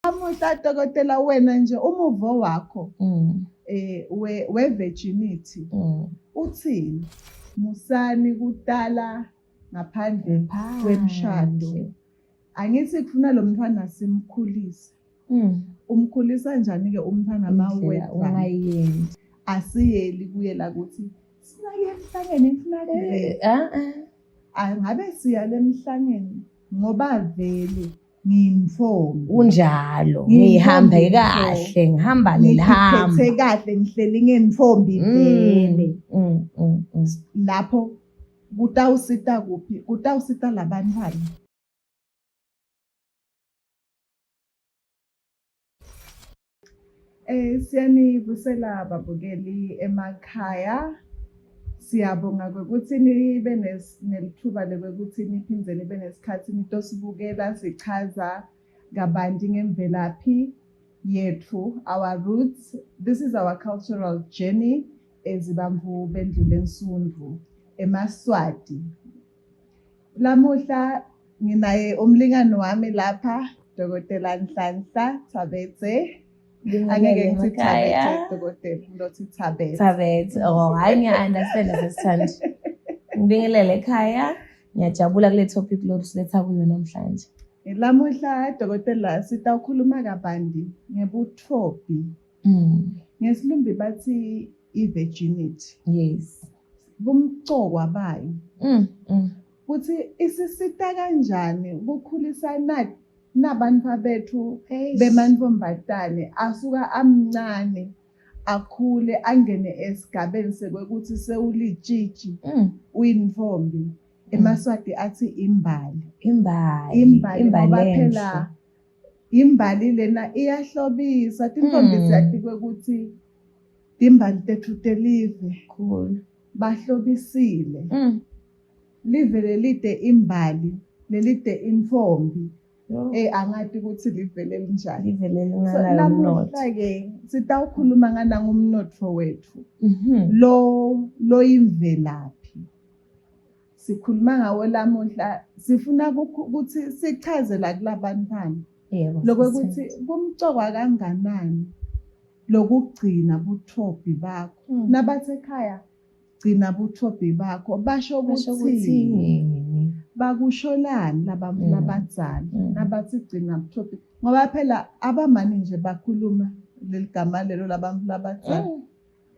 Namuhla dokotela wena nje umuvo wakho we-virginity uthini? Musani kudala ngaphandle kwemshado. Angithi kufuna lo mntwana simkhulise. Umkhulisa njani ke umntwana mawethu? Ungayenzi. Asiyeli kuye la ukuthi sinaye emhlangeni imhlangene. Angabe siya lemhlangeni ngoba vele ngimfombi. Unjalo. Ngihamba kahle, ngihamba lelihamba. Ngiphethe kahle ngihleli ngemfombi vele. Lapho kutawusita kuphi? Kutawusita labantwana. Siyanibusela babukeli emakhaya. Siyabonga ukuthi nibe nelithuba lokuthi niphindze nibe nesikhathi nitosibukela sichaza kabanti ngemvelaphi yethu, our roots. This is our cultural journey ezibamvu bendlule nsundvu eMaswati. Lamuhla nginaye umlingani wami lapha, Dokotela Nhlanhla Thabethe. Angeke ngithi Thabethe dokotela, ngizothi Thabethe. Thabethe. Oh, hayi ngiya-understand asesithandi. Ngibingelele ekhaya. Ngiyajabula kule topic lo siletha kuyo namhlanje. Lamuhla dokotela sitawukhuluma kabanti ngebuthobi. Ngesilumbi bathi i-virginity. Yes. Bumcokwa bayo. Futhi isisita kanjani ukukhulisa nabantu bethu bemantombazane asuka amncane akhule angene esigabeni sekwekuthi sewulitshitshi uyinfombi. eMaswati athi imbali. Ngoba phela imbali lena iyahlobisa. Tintombi ziyadikwe ukuthi imbali tethu telive bahlobisile. Live lelide imbali, lelide infombi. Angathi ukuthi livele linjani. Lamuhla ke sitawukhuluma ngana ngomnotho wethu. Lo imvelaphi. Sikhuluma ngawo lamuhla, sifuna ukuthi sichaze la kulabantwana. Lokuthi kumcokwa kanganani lokugcina buthobi bakho. Nabathi ekhaya gcina buthobi bakho basho ukuthi bakusholani labadzala nabathi gcina buthobi, ngoba phela abamani nje bakhuluma leligama lelo labantu labadzala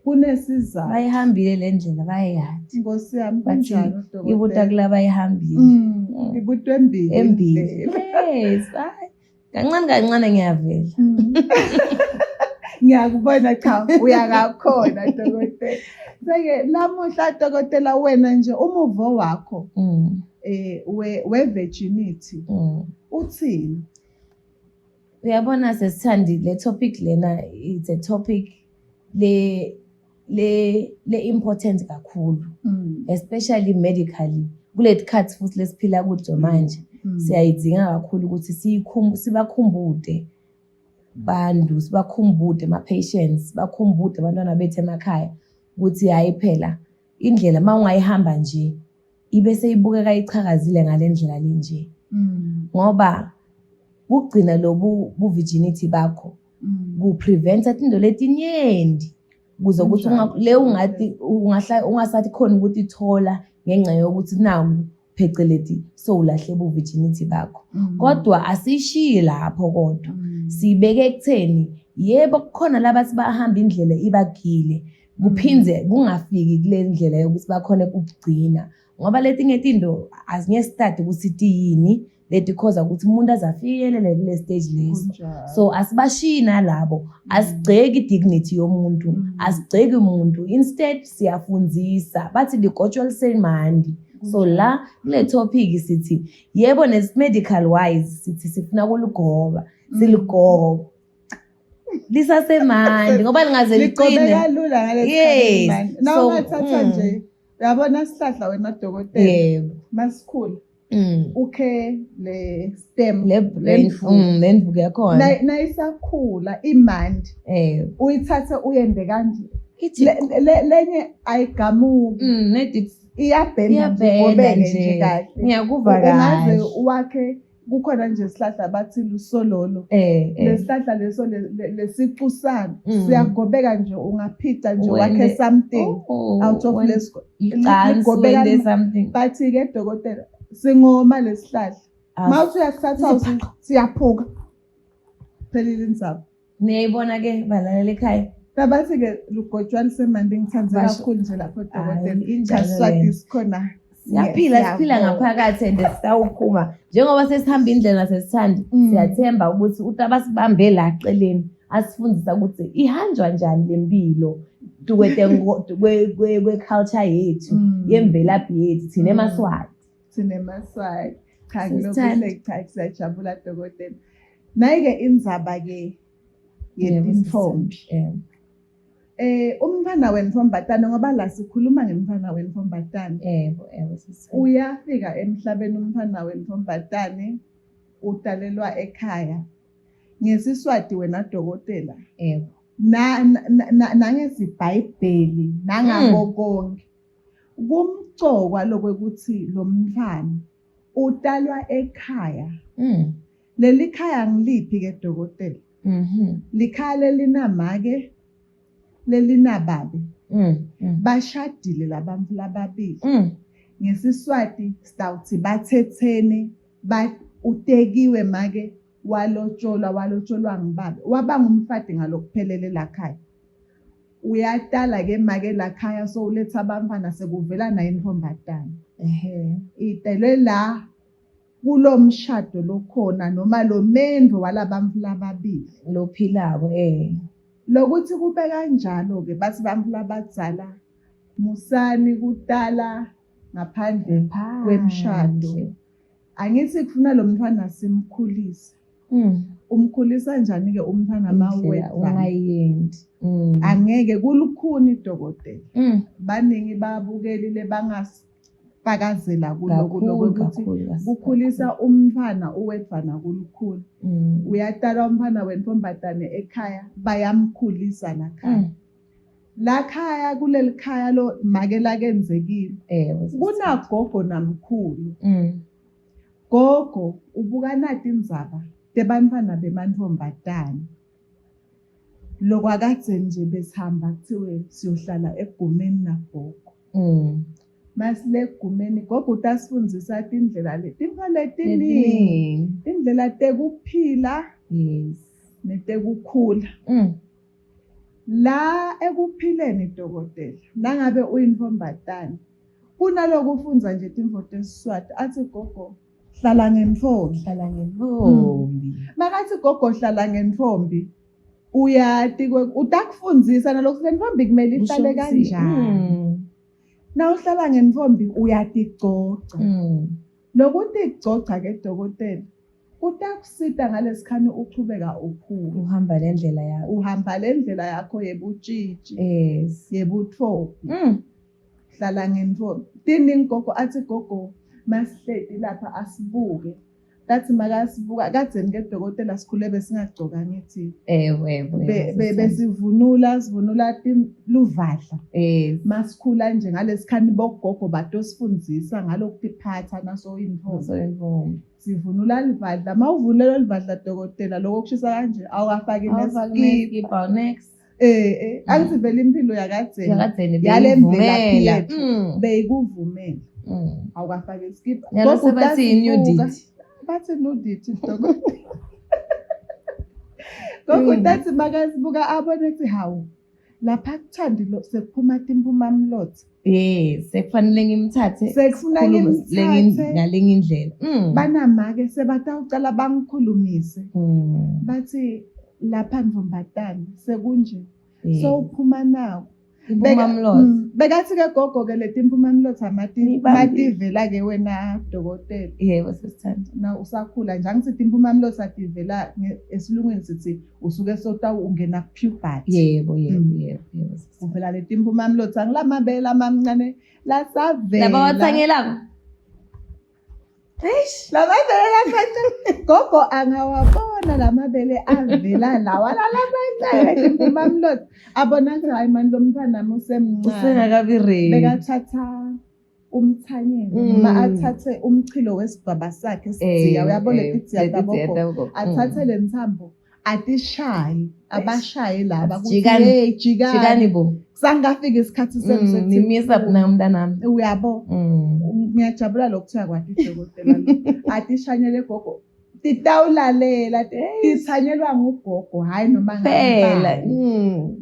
kunesizathu. Bayihambile le ndlela bayayazi. Nkosi yami kanjani dokotela? Ibuta kula bayihambile. Ibutwe embili. Yes. Kancane ngiyavela. Ngiyakubona cha uyakakhona dokotela. Seke lamuhla dokotela wena nje umuvo wakho we-virginity uthini? Uyabona sesithandi le topic lena, it's a topic le important kakhulu, especially medically. Kulethi khathi futhi lesiphila kuzo manje siyayidzinga kakhulu ukuthi sibakhumbude bantu, sibakhumbude ama-patients, bakhumbude abantwana bethu emakhaya ukuthi hayi phela indlela mawungayihamba nje ibe seyibukeka ichakazile ngale ndlela linje. Ngoba ukugcina lobu virginity bakho kupreventa into letinyenti kuze ukuthi le ungathi ungasathi khona ukuthi ithola ngenxa yokuthi naku phecelezi sowulahle bu virginity bakho. Kodwa asishiyi lapho kodwa sibeke ekutheni yebo kukhona labathi bahamba indlela ibagile kuphindze kungafiki kule ndlela yokuthi bakhona ukugcina, ngoba letinye izinto azingesitadi ukuthi yini leti khoza ukuthi umuntu azafikelele kule stage lesi. So asibashiyi nalabo, asigceki dignity yomuntu, asigceki umuntu, instead siyafundzisa bathi ligotshwa lisemandi. So la kule topic sithi yebo medical wise sithi sifuna ukuligoba, siligoba lisasemandi ngoba lingaze liqine. Yes. Naw ungathatha nje uyabona sihlahla wena dokotela masikhula ukhe le stem lendvuku yakhona nayisakhula imandi uyithathe uyende kanje lenye ayigamuki iyabhenda nje kahle. Ngiyakuva kahle. Ungaze wakhe kukhona nje isihlahla bathi lusololo. Lesihlahla leso lesicu salo siyagobeka nje ungaphica nje wakhe something out of lesko. Something. Bathi-ke dokotela singoma lesihlahla. Mawuthi uyasithatha siyaphuka. Phelile inzaba. Niyayibona-ke balalela ekhaya. Bathi-ke lugotshwa lisemandi ngithande kakhulu nje lapho dokotela. Kaswati sikhona. Siphila ngaphakathi and sitawuphuma. Njengoba sesihamba indlela sesithanda, siyathemba ukuthi utabasibambe la eceleni asifundisa ukuthi ihanjwa njani lempilo kwe-culture yethu, yemvelaphi yethu, thina eMaswati. Cha ngilokhu siyajabula dokotela. Nayi-ke indzaba-ke yentombi. Umfana wentombatana ngoba la sikhuluma ngemfana wentombatana. Uyafika emhlabeni umfana wentombatane utalelwa ekhaya. NgesiSwati wena dokotela. Nangesibhayibheli nangako konke. Kumcokwa lokwekuthi lo mfana utalwa ekhaya. Leli khaya ngiliphi-ke dokotela? Likhaya lelinamake lelinababe. Bashadile labantu lababili. NgesiSwati sitawuthi bathethene, utekiwe make walotsholwa ngibaba. Waba ngumfati ngalokuphelele lakhaya. Uyatala-ke make lakhaya so uletha abantwana sekuvela nayo intombatana. Itelwe la kulo mshado lokhona noma lo mendo walabantu lababili lophilako. Lokuthi kube kanjalo-ke bathi bantu labadzala musani kutala ngaphandle kwemshado. Angithi kufuna lo mntwana simkhulise. Umkhulisa njani-ke umntwana mawedwa? Ungayendi. Angeke kulukhuni dokotela. Baningi babukelile bangasifakazela kulokuthi kukhulisa umntwana uwedwana kulukhuni. Uyatala umntwana wentombatane ekhaya bayamkhulisa lakhaya. Lakhaya kuleli khaya lo make lakenzekile. Kunagogo namkhulu. Gogo ubuka nathi indzaba tebantwana bemantombatane. Lokwakadze nje besihamba kuthiwe siyohlala egumeni nagogo. Masile egumeni gogo utasifundisa indlela letiningi. Indlela tekuphila netekukhula. La ekuphileni dokotela nangabe uyintombatane kunaloku ufunza nje timvo tesiswati athi gogo hlala ngentombi. Makathi gogo hlala ngentombi uyati utakufundzisa nalokuthi lentombi kumele ihlale kanjani. Na uhlala ngentombi uyatigcoca. Lokuthi igcoca-ke dokotela utakusita ngalesikhathi uchubeka ukhulu. Uhamba le ndlela yakho yebutshitshi. Yebutfophi. Hlala ngentombi. Tiningi gogo athi gogo masihleti lapha asibuke. Dathi makasibuka kadzeni ke dokotela sikhule besingagcoka ngithi. Besivunula luvadla. Masikhula nje ngalesikhathi bogogo batosifundisa ngalokuphatha naso intombi. Sivunula livadla mawuvunela livadla dokotela lokho kushisa kanje awafaki neskipa next. Angithi vele impilo yakadzeni yale mvelaphi yethu beyikuvumela. Awukafaki iskipa. Gogo bathi nudity dokotela. Gogo dathi makasibuka abone ukuthi hawu lapha kuthandi lo sekuphuma timpuma mlotha. Sekufanele ngimthathe. Sekufuna ngimthathe ngalenye indlela. Banamake sebatawucala bangikhulumise. Bathi lapha ntombatane sekunje. So uphuma nawo. Bekathi-ke gogo-ke letimpuma mlotha mativela-ke wena dokotela. Yebo sesithanda. Na usakhula nje angithi impuma mlotha tivela esilungwini sithi usuke sota ungena puberty. Yebo. Uvela letimpuma mlotha ngilamabele amancane lasavela. Labawatsangelako. Lamabele lafana gogo angawabona lamabele avela lawa lalamancane impuma mlotha abona hayi manje lo mntwana nami usemncane usengakabi ready. Bekathatha umthanyelo noma athathe umchilo wesibhaba sakhe esidziya uyabona idziya taboko athathe le nthambo atishaye abashaye laba ukuthi hey jikani bo sangafika isikhathi semsebenzi nimisa mina umntanami uyabo ngiyajabula lokuthiya kwathi idokotela atishanyele gogo titawulalela tithanyelwa ngugogo hayi noma ngempela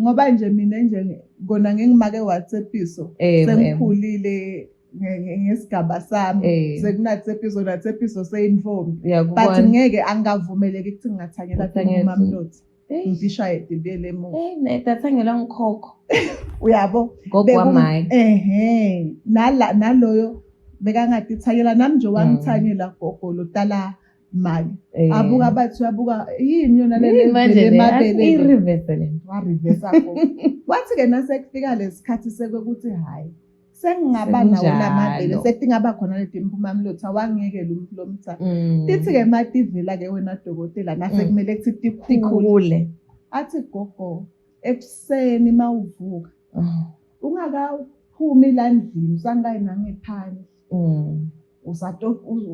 ngoba nje mina nje ngona ngingimake WhatsAppiso sengikhulile ngesigaba sami sekunatsepiso natsepiso seyintombi but ngeke angavumeleki ukuthi ngingathanyela umamlothi ngishaye dibele emuva netathanyelwa ngikhokho uyabo gogo wamayi naloyo bekangatithanyela nami nje wangithanyela gogo lo tala mali abuka bathi uyabuka yini yona le mabele irreverse wareverse gogo wathi ke nasekufika lesikhathi sekwekuthi hayi sengingaba nawo lamabele setingaba khona leti impumamlothi awangeke lo mtha tithi ke mativela ke wena dokotela nase kumele kuthi tikhule athi gogo ekuseni mawuvuka ungakaphumi landlini usangayi nangephandle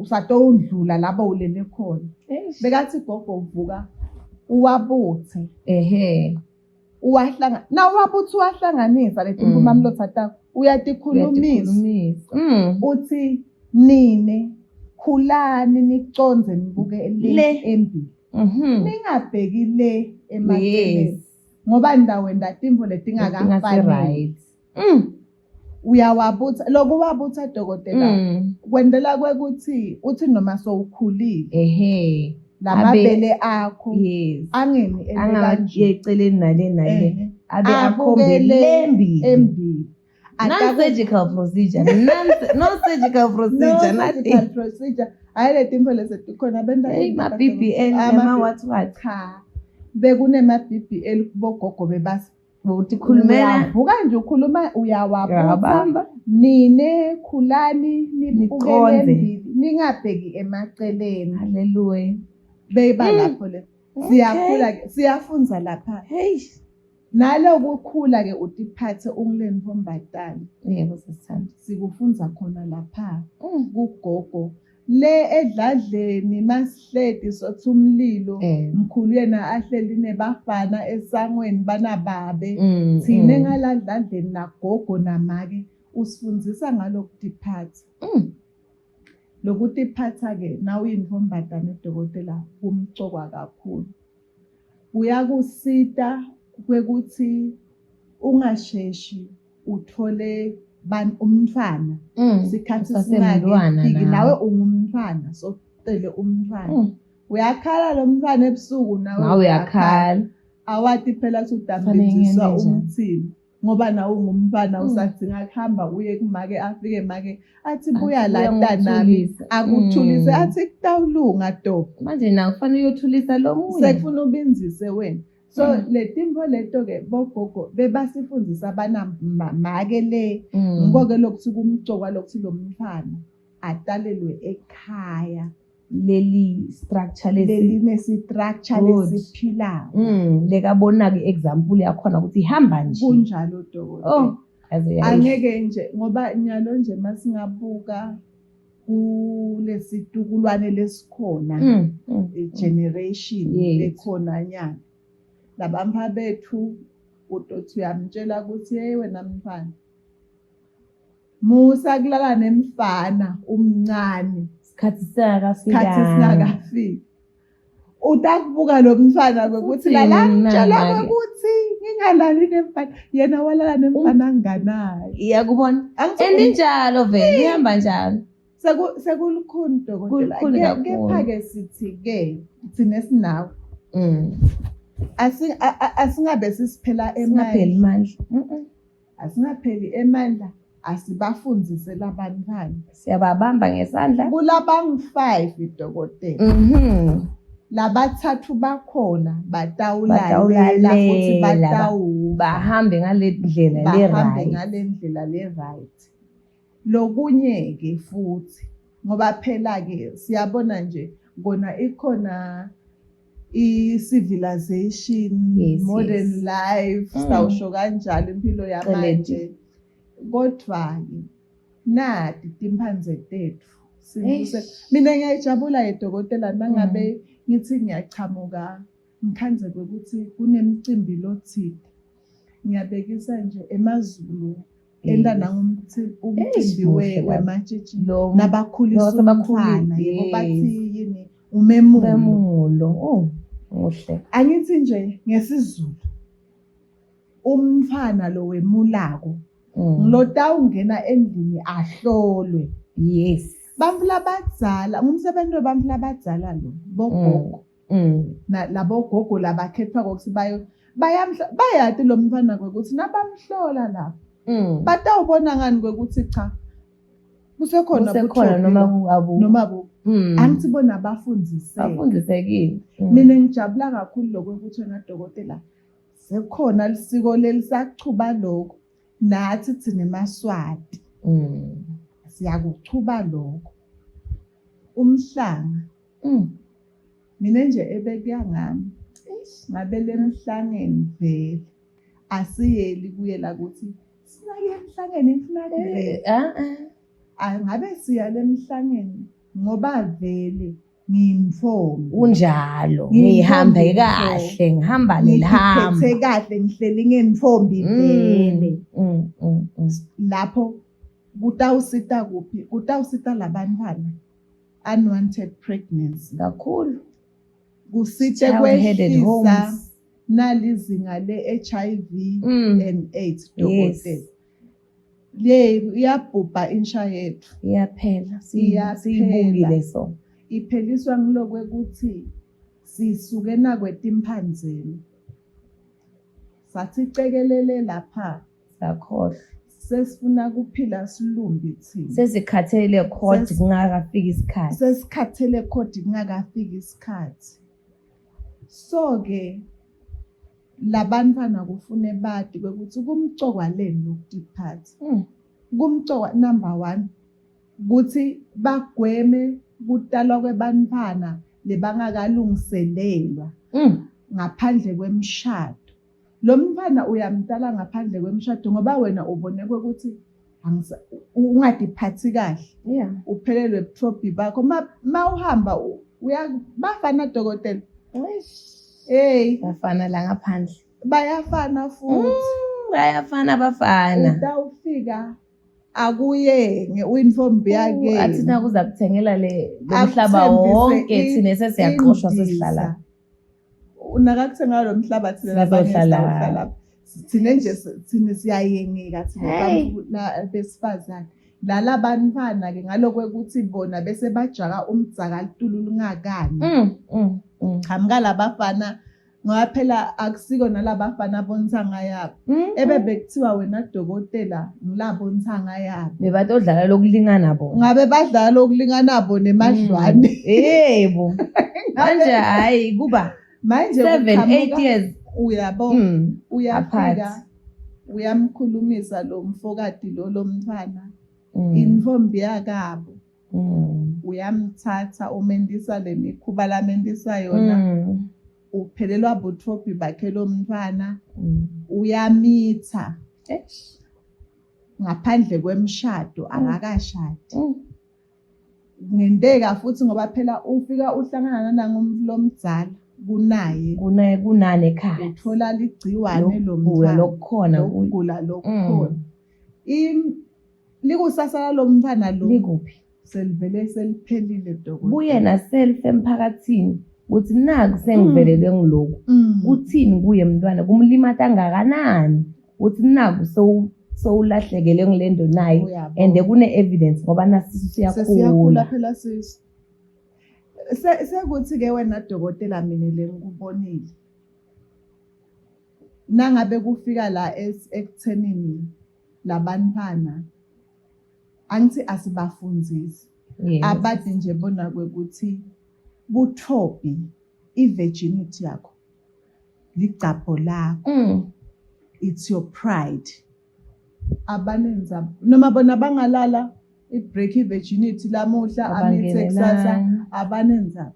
usato undlula labo ulele khona bekathi gogo uvuka uwabuthe uwahlanga na uwabuthe uwahlanganisa leti impumamlothi ataka uyatikhulumisa uthi nine khulani niconze nibuke le embili ningabheki le emaceleni ngoba ndawo ndatimvo letingakafani uyawabutha lokuwabutha dokotela kwendela kwekuthi uthi noma sowukhulile lamabele akho angeni eceleni nale abe akhombele embili non-surgical procedure no surgical procedure nothing procedure ayileti impho lesetikhona benda ma-BBL nama-what cha bekunema BBL kubogogo bebasi ukuthi khulumela uvuka nje ukhuluma uyawabamba nine khulani nibuke ningabheki emaceleni haleluya beba lapho le siyakhula siyafunza lapha nalokukhula ke utiphathe ungileni vombatana yebo sisithanda sikufunza khona lapha kugogo le edladleni masihledi sothi umlilo mkhulu yena ahleli nebafana esangweni banababe thina engaladladleni nagogo namake usifundisa ngalokutiphatha lokutiphatha ke nawe uyinvombatana edokotela kumcokwa kakhulu uyakusita kwekuthi ungasheshi uthole umntwana sikhathi singakafiki nawe ungumntwana socele umntwana uyakhala lo mntwana ebusuku nawe uyakhala awati phela ukuthi udambiswa umthini ngoba nawe ungumntwana usadinga kuhamba uye kumake afike make athi buya la nami akuthulise athi kutawulunga do manje na kufanele uyothulisa lo munye sekufuna ubinzise wena so letimpo leto ke bogogo bebasifundisa abana make le ngoke lokuthi kumcokwa lokuthi lo mfana atalelwe ekhaya leli structure nesi structure lesiphilayo lekabona ke example yakhona ukuthi ihamba nje kunjalo dokotela angeke nje ngoba nyalo nje masingabuka kulesitukulwane lesikhona generation ekhona nyana labampa bethu utothi uyamtshela ukuthi hey wena mfana musa kulala nemfana umncane isikhathi singakafiki utakubuka lo mfana ukuthi lalamtshela ukuthi ngingalali nemfana yena walala nemfana anganayo iyakubona endinjalo vele ihamba njalo sekulukhuni dokotela kepha-ke sithi-ke thina esinawo asingabe sisiphela emandla asingapheli emandla asibafundzise labantwana siyababamba ngesandla kulabangu-5 dokotela labathathu bakhona batawulalela futhi bahambe ngale ndlela le-right lokunye-ke futhi ngoba phela-ke siyabona nje kona ikhona i-civilization modern life sawusho kanjalo impilo yamanje kodwa-ke nati timphandze tetfu. Mina ngiyayijabula yedokotela nangabe ngithi ngiyachamuka ngikhanze ukuthi kunemicimbi lothile. Ngiyabekisa nje emazulu enda umcimbi wematshitshi nabakhulisa umfana yebo bathi yini umemulo. Muhle. Angithi nje ngesizulu umfana lo wemulako ngilotawungena endlini ahlolwe. Yes. Bantfu labadzala ngumsebenzi webantfu labadzala lo bogogo. Labogogo labakhethwa kokuthi bayati lo mfana kwekuthi nabamhlola lapho batawubona ngani kwekuthi cha kusekhona noma bu angithi bona bafundisekile. Mina ngijabula kakhulu lokuthi wena dokotela sekhona lisiko lelisachuba lokho nathi thina emaswati siyakuchuba lokho umhlanga. Mina nje ebekuya ngami ngabe lemhlangeni vele asiyeli kuyela ukuthi sinake emhlangeni imfunakele ngabe siya lemhlangeni ngoba vele ngiyimfombi unjalo ngihambe kahle ngihamba lelihamba ngiphethe kahle ngihleli ngemfombi vele. Lapho kutawusita kuphi? Kutawusita labantwana unwanted pregnancy kakhulu. Kusite kwehlisa nalizinga le-HIV and AIDS dokotela. Iyabhubha insha yethu. Iyaphela. Siyibungile so. Ipheliswa ngilokwekuthi sisuke nakwetimphandzeni. Sathi cekelele lapha sakhohlwa. Sesifuna kuphila silumbi thina. Sesikhathele khodi kungakafiki isikhathi. Sesikhathele khodi kungakafiki isikhathi. So ke labantwana kufune badi ukuthi kumcokwa leni lokutiphatha. Kumcokwa number 1 ukuthi bagweme kutalwa kwebantwana lebangakalungiselelwa ngaphandle kwemshado. Lo mfana uyamtala ngaphandle kwemshado ngoba wena ubone ukuthi ungadiphathi kahle. Uphelelwe ebuthophi bakho mawuhamba bafana dokotela. Bafana la ngaphandle. Bayafana futhi. Bayafana bafana. Utawufika akuyenge uyinfombi yake. Athina kuza kuthengela le mhlaba wonke thina sesiyaqoshwa sesihlala. Unakakuthenga lo mhlaba thina labanye thina nje thina siyayengeka thina besifazane. Lala bantwana ke ngalokwekuthi bona bese bajaka umdzaka litulu lingakani. Chamuka labafana ngoba phela akusiko nalabafana bontsanga yabo. Ebebekuthiwa wena dokotela ngilabontsanga yabo. Bebatodlala lokulingana bona. Ngabe badlala lokulingana bona nemadlwane. Yebo. Manje hayi kuba manje 7-8 years uyabo uyafika uyamkhulumisa lo mfokati lo mntwana infombi yakabo. Uyamthatha umendisa lemikhuba lamendisa yona. Uphelelwa buthophi bakhe lo mntwana. Uyamitha ngaphandle kwemshado akakashadi. Ngendeka futhi ngoba phela ufika uhlangana nangomdzala kunane ekhaya. Uthola ligciwane lo mntwana lokugula lokukhona. Likusasa lo mntwana lo likuphi? Selivele seliphelile dokotela. Buye na self emphakathini uthi naku sengivelelwe ngiloku. Uthini kuye mntwana kumlimata ngakanani? Uthi naku sowulahlekele ngilendo naye and kune evidence ngoba nasisu siyakhula phela sisi. Sekuthi ke wena dokotela mina lengikubonile. Nangabe kufika la ekuthenini labantwana angithi asibafundzisi. Abadi nje bona kwekuthi buthophi ivirginity yakho ligcapho lakho. It's your pride. Abanenza noma bona bangalala ibreak ivirginity lamuhla amithe kusasa abanenza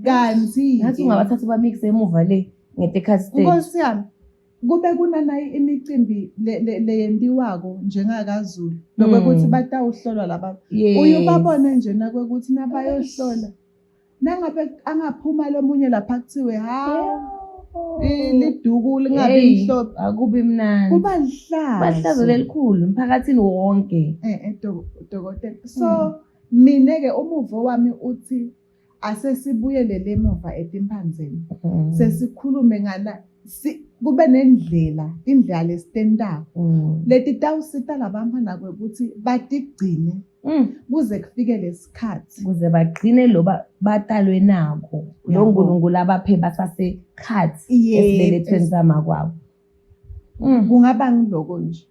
kanti ngathi ungabathatha bamixe emuva le ngetekhathi stage. Nkosi yami kube kunanayi imicimbi leyendiwako njengakaZulu nokuthi batawuhlolwa laba uye babone nje nakwekuthi nabayohlola nangabe angaphuma lomunye lapha kuthiwe liduku lingabi mhlophe akubi mnandi kuba lihlazo bahlazo lelikhulu emphakathini wonke dokotela so mina-ke umuvo wami uthi asesibuyelele emuva etimpanzeni sesikhulume ngala kube nendlela indlela lesitendako leti tawusita labantwana kwekuthi batigcine kuze kufike lesikhathi kuze bagcine lo batalwe nako lo nkulunkulu abaphe basasekhathi esibelethweni samakwabo kungaba ngiloko nje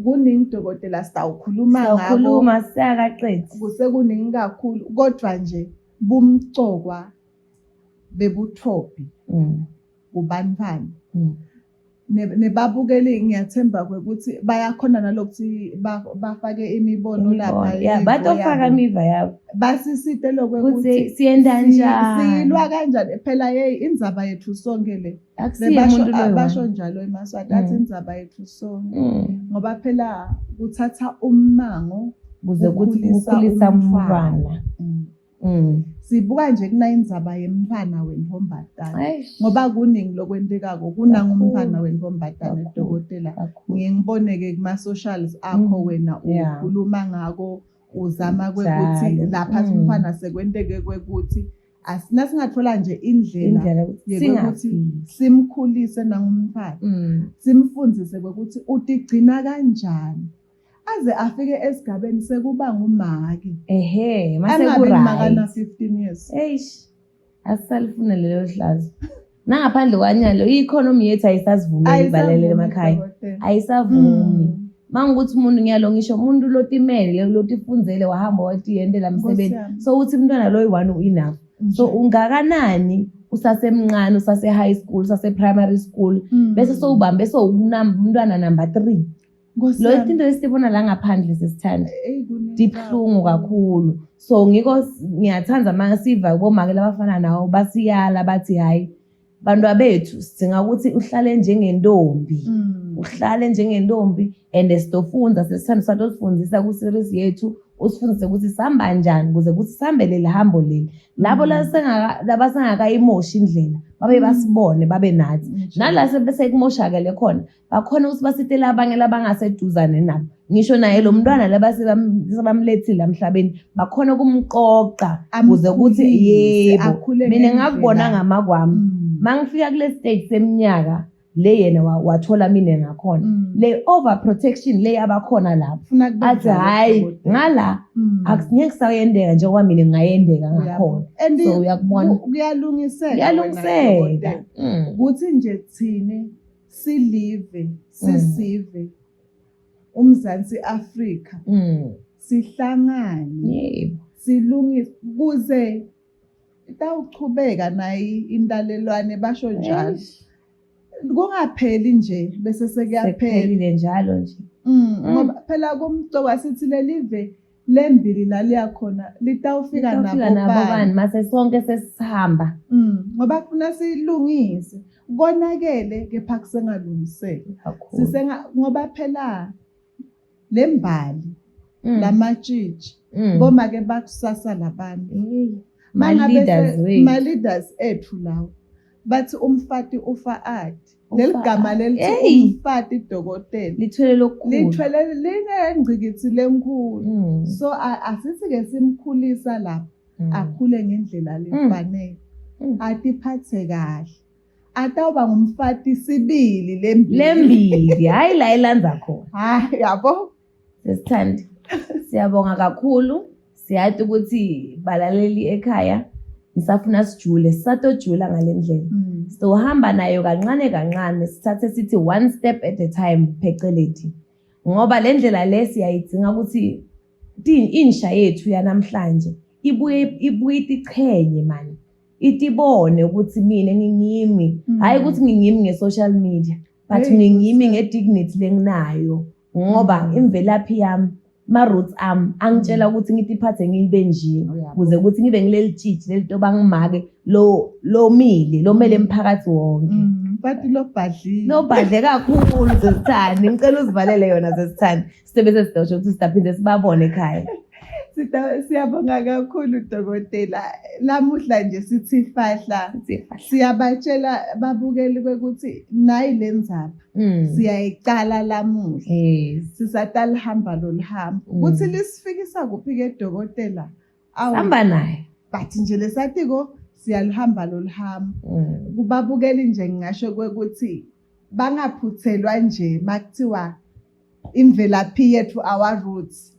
kuningi dokotela sitawukhuluma ngabo siyakaqedi kusekuningi kakhulu kodwa nje bumcokwa bebuthophi ubantwana nebabukeli ngiyathemba ukuthi bayakhona nalokuthi bafake imibono lapha batofaka imiva yabo basisite lokuthi siyenda njani silwa kanjani phela indzaba yethu sonke le basho njalo emaswati athi indzaba yethu sonke ngoba phela kuthatha ummango kuze kuthi kukhulisa umntwana sibuka nje kunayindzaba yemntwana wentombazana ngoba kuningi lokwendekako kunanga umntwana wentombazana dokotela ngiyengiboneke kuma socials akho wena ukhuluma ngako uzama kwekuthi lapha umntwana sekwenteke kwekuthi asina singathola nje indlela yokuthi simkhulise nangumntwana simfundise kwekuthi utigcina kanjani aze afike esigabeni sekuba ngumaki mase makana 15 years asisalifuna lelo hlazo nangaphandle kwanyalo i-economy yethu ayisasivumeli ibalele emakhaya ayisavumi mangukuthi umuntu ngiyalo ngisho umuntu lotimele lotifundzele wahamba watiyendela msebenzi so uthi umntwana loyi one u-enough so ungakanani usasemncane usase high school usase primary school bese sowubambe umntwana number 3 lo izinto esibona la ngaphandle sesithanda dibhlungu kakhulu so ngiyathanda mangasiva bomake labafana nawo basiyala bathi hayi bantu abethu singakuthi uhlale njengentombi uhlale njengentombi and sitofunda sesithanda satosifundisa ku series yethu usifundise ukuthi sihamba kanjani ukuze kuthi sihambele lihambo leli labo labasengakayimoshi indlela babe basibone babe nathi nala sebese kumoshakele khona bakhona ukuthi basitela abanye labangaseduzane nabo ngisho naye lo mntwana labasebamlethile emhlabeni bakhona ukumqoqa ukuze ukuthi yebo mina ngakubona ngamakwami mangifika kule stage seminyaka le yena wathola mina ngakhona le overprotection le abakhona lapho athi hayi ngala akusinye kusayendeka njengoba mina ngayendeka ngakhona so uyakubona kuyalungiseka ukuthi nje thine silive sisive uMzansi Afrika sihlangane silungise kuze itawuchubeka nayi indalelwane basho njalo kungapheli nje bese sekuyaphela njalo nje ngoba phela kumcoko sithi lelive lembili la liyakhona litawufika nabobani mase sonke sesihamba ngoba kufuna silungise konakele kepha kusengalungiseki ngoba phela lembali lamatshitshi boma ke bakusasa labantu ma leaders ethu lawo bathi umfati ufaadi leligama lelithi umfati dokotela lithwele linengcikithi lenkulu so asithi ke simkhulisa lapha akhule ngendlela lefanele atiphathe kahle atawuba ngumfati sibili lembili hayi la elanza khona hayi yabo sesithandi siyabonga kakhulu siyathi ukuthi balaleli ekhaya nisafuna sijule sisatojula ngalendlela sohamba nayo kancane kancane sithathe sithi one step at a time phecelezi ngoba lendlela le siyayidinga ukuthi insha yethu yanamhlanje ibuye iqhenye manje itibone ukuthi mina ngingimi hayi ukuthi ngingimi nge-social media but ngingimi ngedignity lenginayo ngoba imvelaphi yami ma-roots angitshela ukuthi ngitiphathe ngibe nje ukuze ukuthi ngibe ngileli tshitshi leli to bangimake lo mele emphakathi wonke mfati lobhadlile. Nobhadle kakhulu Sesithandi. Ngicela uzivalele yona Sesithandi. Sibe sesidosho ukuthi sidaphinde sibabone ekhaya. Siyabonga kakhulu dokotela. Lamuhla nje sithi fahla. Siyabatshela babukeli ukuthi nayi lenzaba. Siyayicala lamuhla. Sisaqala ihamba lolihamba. Ukuthi lisifikisa kuphi ke dokotela? Hamba naye. But nje lesatiko siyalihamba lolihamba. Kubabukeli nje ngingasho ukuthi bangaphuthelwa nje makuthiwa imvelaphi yethu our roots.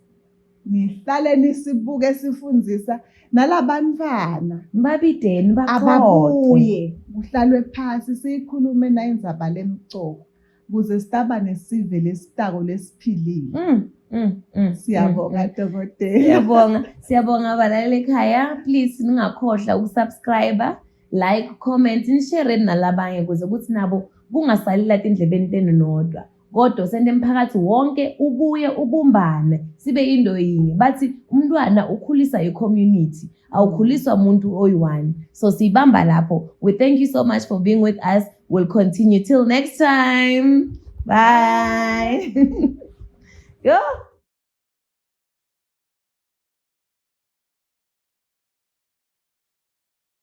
Nihlale nisibuke sifundisa nalabantwana babideni ababuye kuhlalwe phansi sikhulume nayindzaba lemcoko kuze sitaba nesive lesitako lesiphilile. Siyabonga dokotela. Siyabonga abalaleli ekhaya. Please ningakhohlwa ukusubscribe, like, comment, nishare nalabanye ukuze ukuthi nabo kungasalila indlebeni tenu nodwa. Kodwa sende emphakathi wonke ubuye ubumbane sibe into yinye. Bathi umntwana ukhulisa i-community, awukhuliswa umuntu oyi-one. So sibamba lapho. We thank you so much for being with us. We'll continue till next time. Bye. Yo.